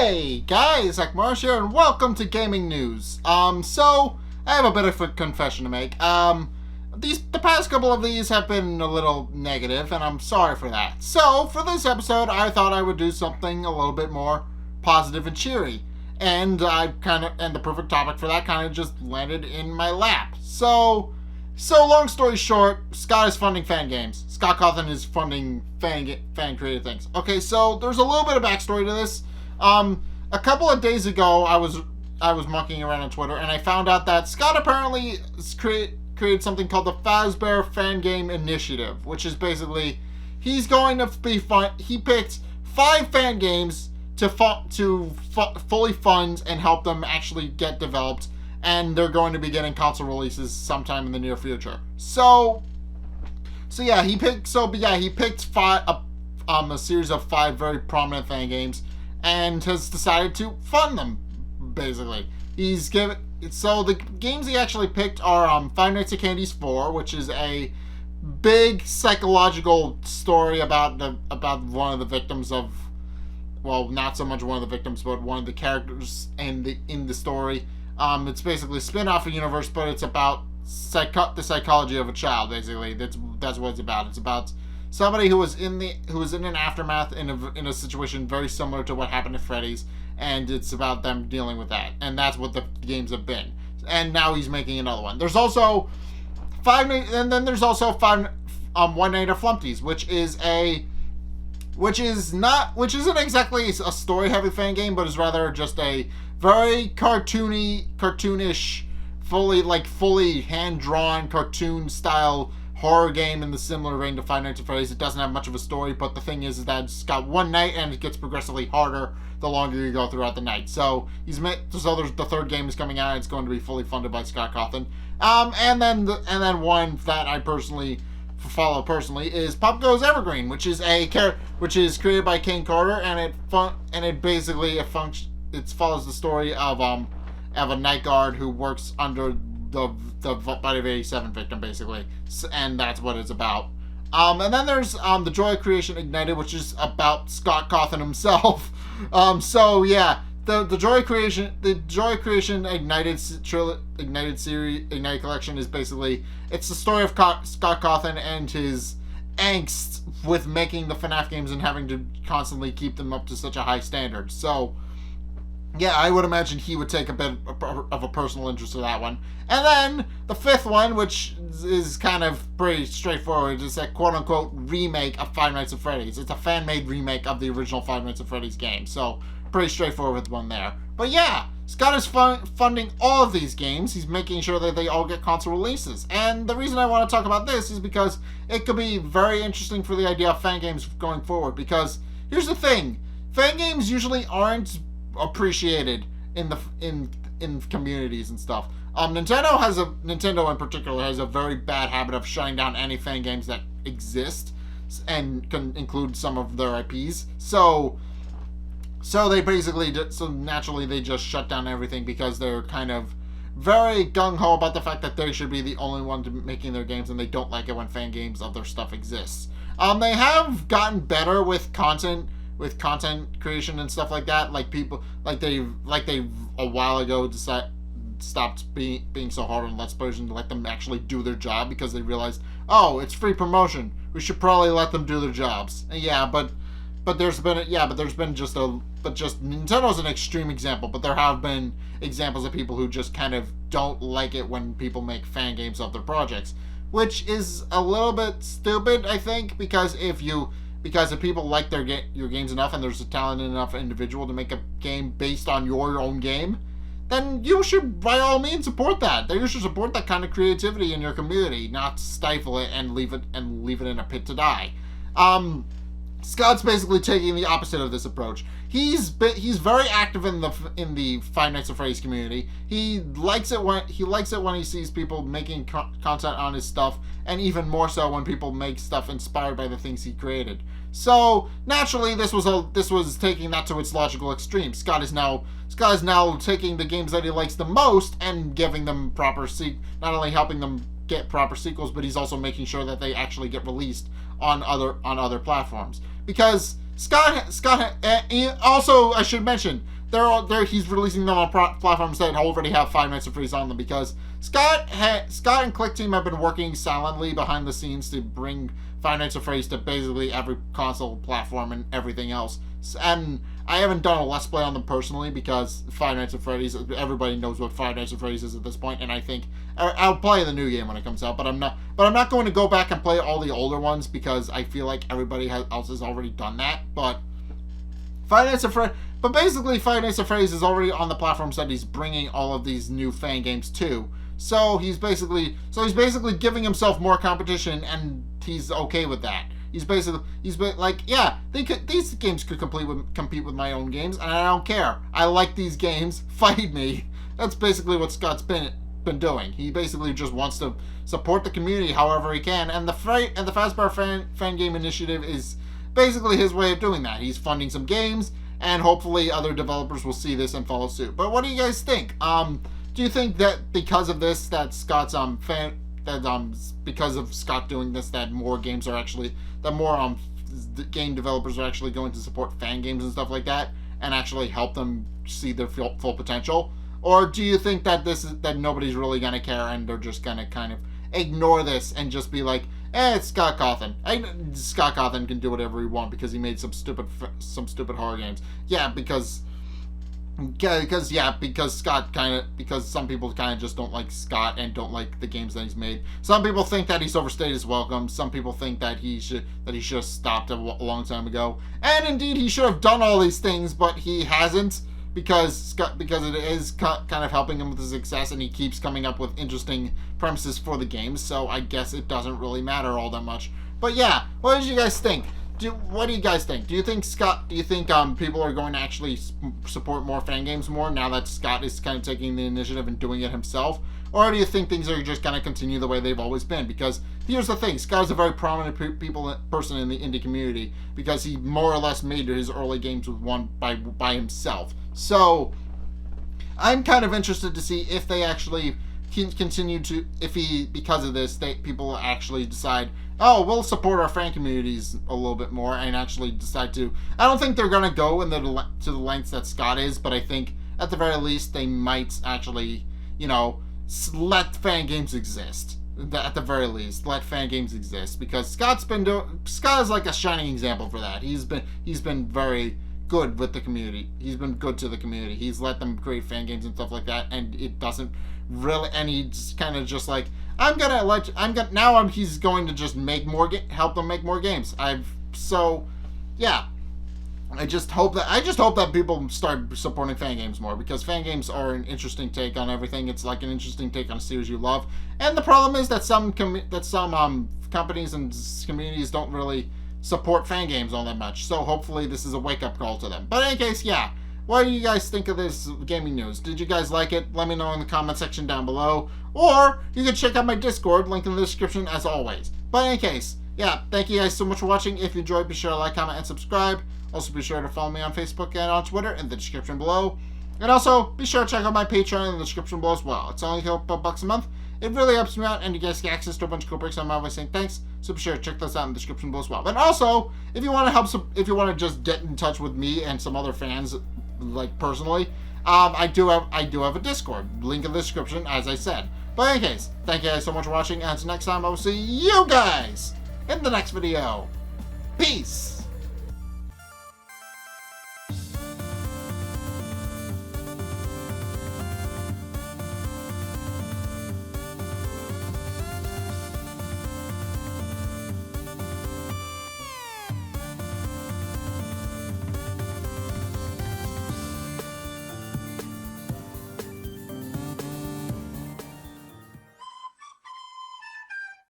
Hey guys, Zack here, and welcome to Gaming News. So I have a bit of a confession to make. The past couple of these have been a little negative, and I'm sorry for that. So for this episode, I thought I would do something a little bit more positive and cheery, and the perfect topic for that kind of just landed in my lap. So long story short, Scott is funding fan games. Scott Cawthon is funding fan created things. Okay, so there's a little bit of backstory to this. A couple of days ago, I was monkeying around on Twitter, and I found out that Scott apparently created something called the Fazbear Fan Game Initiative, which is basically he's going to be fun. He picked 5 fan games to fully fund and help them actually get developed, and they're going to be getting console releases sometime in the near future. He picked a series of 5 very prominent fan games, and has decided to fund them, basically. The games he actually picked are Five Nights at Candy's 4, which is a big psychological story about one of the victims of, well, not so much one of the victims, but one of the characters in the story. It's basically a spin-off of universe, but it's about the psychology of a child, basically. That's what it's about. It's about somebody who was in an aftermath in a situation very similar to what happened to Freddy's, and it's about them dealing with that, and that's what the games have been. And now he's making another one. There's also One Night at Flumpty's, which isn't exactly a story-heavy fan game, but is rather just a very cartoonish, fully hand-drawn cartoon style horror game in the similar vein to Five Nights at Freddy's. It doesn't have much of a story, but the thing is that it's got one night, and it gets progressively harder the longer you go throughout the night. So the third game is coming out. It's going to be fully funded by Scott Cawthon. And then one that I follow personally is Pop Goes Evergreen, which is created by Kane Carter, and it follows the story of a night guard who works under the Body of 87 victim, basically, and that's what it's about. And then there's the Joy of Creation Ignited, which is about Scott Cawthon himself. The Joy of Creation Ignited collection is basically, it's the story of Scott Cawthon and his angst with making the FNaF games and having to constantly keep them up to such a high standard. So yeah, I would imagine he would take a bit of a personal interest in that one. And then the 5th one, which is kind of pretty straightforward, is a quote-unquote remake of Five Nights at Freddy's. It's a fan-made remake of the original Five Nights at Freddy's game, so pretty straightforward one there. But yeah, Scott is funding all of these games. He's making sure that they all get console releases. And the reason I want to talk about this is because it could be very interesting for the idea of fan games going forward. Because here's the thing, fan games usually aren't appreciated in communities and stuff. Nintendo in particular has a very bad habit of shutting down any fan games that exist and can include some of their IPs. So naturally they just shut down everything because they're kind of very gung-ho about the fact that they should be the only one making their games, and they don't like it when fan games of their stuff exists. They have gotten better with content creation and stuff like that. They a while ago stopped being so hard on Let's Players and let them actually do their job, because they realized, oh, it's free promotion, we should probably let them do their jobs. Nintendo's an extreme example, but there have been examples of people who just kind of don't like it when people make fan games of their projects, which is a little bit stupid, I think, because if people like your games enough, and there's a talented enough individual to make a game based on your own game, then you should by all means support that. You should support that kind of creativity in your community, not stifle it and leave it in a pit to die. Scott's basically taking the opposite of this approach. He's very active in the Five Nights at Freddy's community. He likes it when he sees people making content on his stuff, and even more so when people make stuff inspired by the things he created. So naturally, this was taking that to its logical extreme. Scott is now taking the games that he likes the most and giving them not only helping them get proper sequels, but he's also making sure that they actually get released on other platforms. Because Also, I should mention, he's releasing them on platforms that already have Five Nights at Freddy's on them, because Scott and Click Team have been working silently behind the scenes to bring Five Nights at Freddy's to basically every console platform and everything else. And I haven't done a Let's Play on them personally, because Five Nights at Freddy's, everybody knows what Five Nights at Freddy's is at this point, and I think I'll play the new game when it comes out, but I'm not going to go back and play all the older ones, because I feel like everybody else has already done that. But basically Five Nights at Freddy's is already on the platforms that he's bringing all of these new fan games to. So he's basically giving himself more competition, and he's okay with that. He's like, yeah, these games could compete with my own games, and I don't care. I like these games. Fight me. That's basically what Scott's been doing. He basically just wants to support the community however he can, and the Fazbear fan game initiative is basically his way of doing that. He's funding some games, and hopefully other developers will see this and follow suit. But what do you guys think? Do you think that because of this, that Scott's because of Scott doing this, that more game developers are actually going to support fan games and stuff like that, and actually help them see their full potential? Or do you think that that nobody's really gonna care, and they're just gonna kind of ignore this and just be like, it's Scott Cawthon. Scott Cawthon can do whatever he wants because he made some stupid horror games. Yeah, because some people kind of just don't like Scott and don't like the games that he's made. Some people think that he's overstayed his welcome. Some people think that he should have stopped a long time ago. And indeed, he should have done all these things, but he hasn't, because it is kind of helping him with his success, and he keeps coming up with interesting premises for the games. So I guess it doesn't really matter all that much. But yeah, what did you guys think? What do you guys think? Do you think people are going to actually support more fan games more now that Scott is kind of taking the initiative and doing it himself? Or do you think things are just going to continue the way they've always been? Because here's the thing, Scott is a very prominent person in the indie community, because he more or less made his early games with one by himself. So I'm kind of interested to see if they actually continue to, because of this, people actually decide, oh, we'll support our fan communities a little bit more, and actually decide to. I don't think they're going to go to the lengths that Scott is, but I think at the very least they might actually, let fan games exist. At the very least, let fan games exist, because Scott is like a shining example for that. He's been very good with the community. He's been good to the community. He's let them create fan games and stuff like that, and it doesn't really. And he's kind of just like, he's going to just help them make more games. Yeah. I just hope that people start supporting fan games more, because fan games are an interesting take on everything. It's like an interesting take on a series you love. And the problem is that some companies and communities don't really support fan games all that much. So hopefully this is a wake-up call to them. But in any case, yeah. What do you guys think of this gaming news? Did you guys like it? Let me know in the comment section down below. Or you can check out my Discord, link in the description as always. But in any case, yeah, thank you guys so much for watching. If you enjoyed, be sure to like, comment, and subscribe. Also, be sure to follow me on Facebook and on Twitter in the description below. And also, be sure to check out my Patreon in the description below as well. It's only a couple bucks a month. It really helps me out, and you guys get access to a bunch of cool breaks on my way saying thanks. So be sure to check those out in the description below as well. But also, if you want to just get in touch with me and some other fans, like personally, I do have a Discord. Link in the description, as I said. But in any case, thank you guys so much for watching, and until next time, I will see you guys in the next video. Peace!